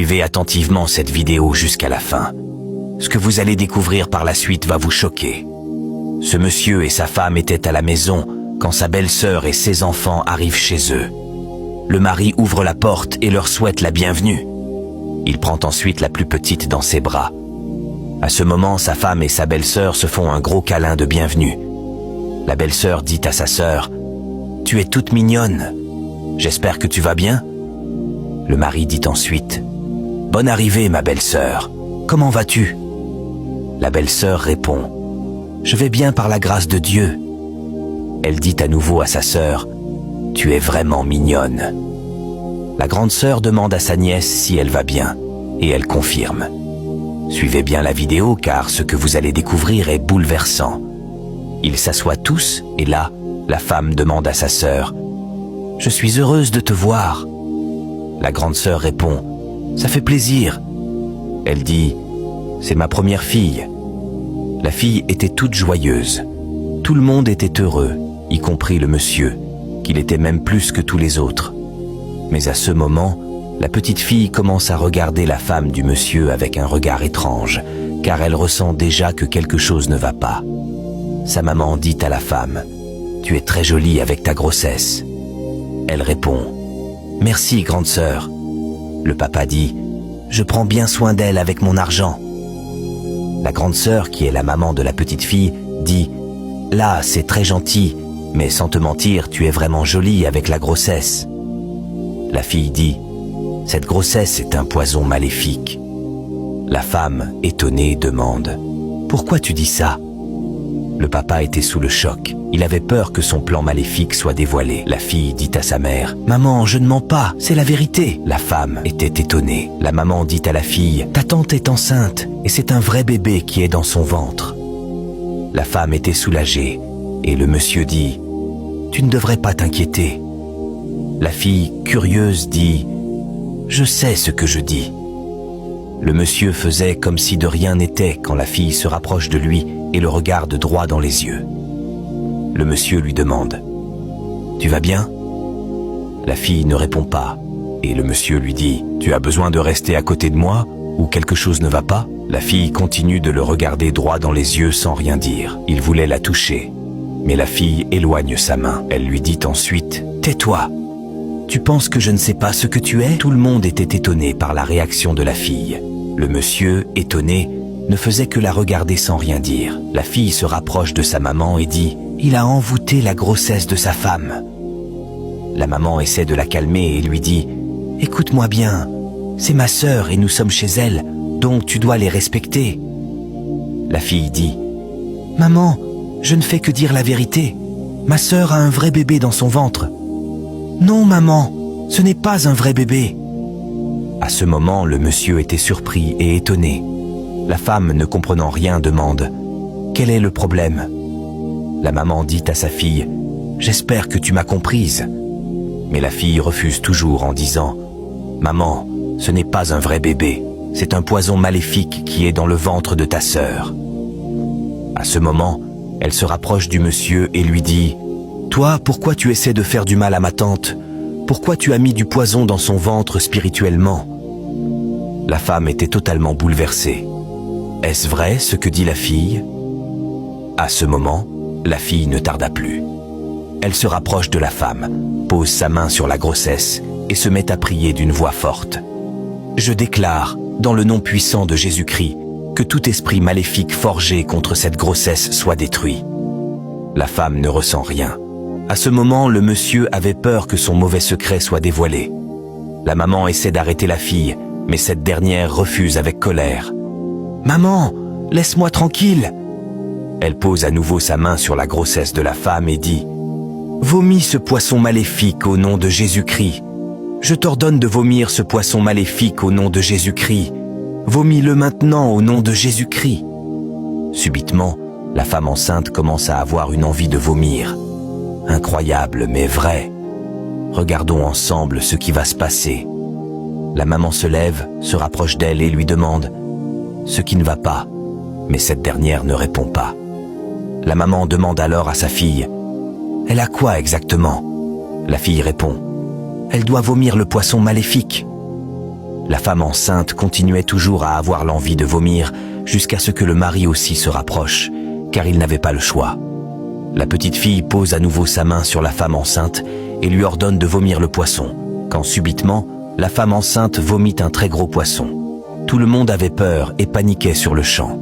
Suivez attentivement cette vidéo jusqu'à la fin. Ce que vous allez découvrir par la suite va vous choquer. Ce monsieur et sa femme étaient à la maison quand sa belle-sœur et ses enfants arrivent chez eux. Le mari ouvre la porte et leur souhaite la bienvenue. Il prend ensuite la plus petite dans ses bras. À ce moment, sa femme et sa belle-sœur se font un gros câlin de bienvenue. La belle-sœur dit à sa sœur « Tu es toute mignonne. J'espère que tu vas bien ?» Le mari dit ensuite « Bonne arrivée, ma belle-sœur. Comment vas-tu ?» La belle-sœur répond « Je vais bien par la grâce de Dieu. » Elle dit à nouveau à sa sœur « Tu es vraiment mignonne. » La grande sœur demande à sa nièce si elle va bien, et elle confirme. Suivez bien la vidéo car ce que vous allez découvrir est bouleversant. Ils s'assoient tous et là, la femme demande à sa sœur « Je suis heureuse de te voir. » La grande sœur répond « Ça fait plaisir. » Elle dit « C'est ma première fille. » La fille était toute joyeuse. Tout le monde était heureux, y compris le monsieur, qu'il était même plus que tous les autres. Mais à ce moment, la petite fille commence à regarder la femme du monsieur avec un regard étrange, car elle ressent déjà que quelque chose ne va pas. Sa maman dit à la femme « Tu es très jolie avec ta grossesse. » Elle répond « Merci, grande sœur. » Le papa dit « Je prends bien soin d'elle avec mon argent. » La grande sœur, qui est la maman de la petite fille, dit « Là, c'est très gentil, mais sans te mentir, tu es vraiment jolie avec la grossesse. » La fille dit « Cette grossesse est un poison maléfique. » La femme, étonnée, demande « Pourquoi tu dis ça ?» Le papa était sous le choc. Il avait peur que son plan maléfique soit dévoilé. La fille dit à sa mère « Maman, je ne mens pas, c'est la vérité. » La femme était étonnée. La maman dit à la fille « Ta tante est enceinte et c'est un vrai bébé qui est dans son ventre. » La femme était soulagée et le monsieur dit « Tu ne devrais pas t'inquiéter. » La fille, curieuse, dit « Je sais ce que je dis. » Le monsieur faisait comme si de rien n'était quand la fille se rapproche de lui et le regarde droit dans les yeux. Le monsieur lui demande « Tu vas bien ?» La fille ne répond pas et le monsieur lui dit « Tu as besoin de rester à côté de moi ou quelque chose ne va pas ?» La fille continue de le regarder droit dans les yeux sans rien dire. Il voulait la toucher, mais la fille éloigne sa main. Elle lui dit ensuite « Tais-toi. Tu penses que je ne sais pas ce que tu es ?» Tout le monde était étonné par la réaction de la fille. Le monsieur, étonné, ne faisait que la regarder sans rien dire. La fille se rapproche de sa maman et dit « Il a envoûté la grossesse de sa femme. » La maman essaie de la calmer et lui dit « Écoute-moi bien, c'est ma sœur et nous sommes chez elle, donc tu dois les respecter. » La fille dit « Maman, je ne fais que dire la vérité. Ma sœur a un vrai bébé dans son ventre. » « Non, maman, ce n'est pas un vrai bébé. » À ce moment, le monsieur était surpris et étonné. La femme, ne comprenant rien, demande « Quel est le problème ?» La maman dit à sa fille « J'espère que tu m'as comprise. » Mais la fille refuse toujours en disant « Maman, ce n'est pas un vrai bébé. C'est un poison maléfique qui est dans le ventre de ta sœur. » À ce moment, elle se rapproche du monsieur et lui dit « Toi, pourquoi tu essaies de faire du mal à ma tante? Pourquoi tu as mis du poison dans son ventre spirituellement ?» La femme était totalement bouleversée. Est-ce vrai ce que dit la fille? À ce moment, la fille ne tarda plus. Elle se rapproche de la femme, pose sa main sur la grossesse et se met à prier d'une voix forte. « Je déclare, dans le nom puissant de Jésus-Christ, que tout esprit maléfique forgé contre cette grossesse soit détruit. » La femme ne ressent rien. À ce moment, le monsieur avait peur que son mauvais secret soit dévoilé. La maman essaie d'arrêter la fille, mais cette dernière refuse avec colère. « Maman, laisse-moi tranquille !» Elle pose à nouveau sa main sur la grossesse de la femme et dit « Vomis ce poisson maléfique au nom de Jésus-Christ. Je t'ordonne de vomir ce poisson maléfique au nom de Jésus-Christ. Vomis-le maintenant au nom de Jésus-Christ. » Subitement, la femme enceinte commence à avoir une envie de vomir. Incroyable, mais vrai. Regardons ensemble ce qui va se passer. La maman se lève, se rapproche d'elle et lui demande ce qui ne va pas, mais cette dernière ne répond pas. La maman demande alors à sa fille « Elle a quoi exactement ?» La fille répond « Elle doit vomir le poisson maléfique. » La femme enceinte continuait toujours à avoir l'envie de vomir jusqu'à ce que le mari aussi se rapproche, car il n'avait pas le choix. La petite fille pose à nouveau sa main sur la femme enceinte et lui ordonne de vomir le poisson, quand subitement, la femme enceinte vomit un très gros poisson. Tout le monde avait peur et paniquait sur le champ.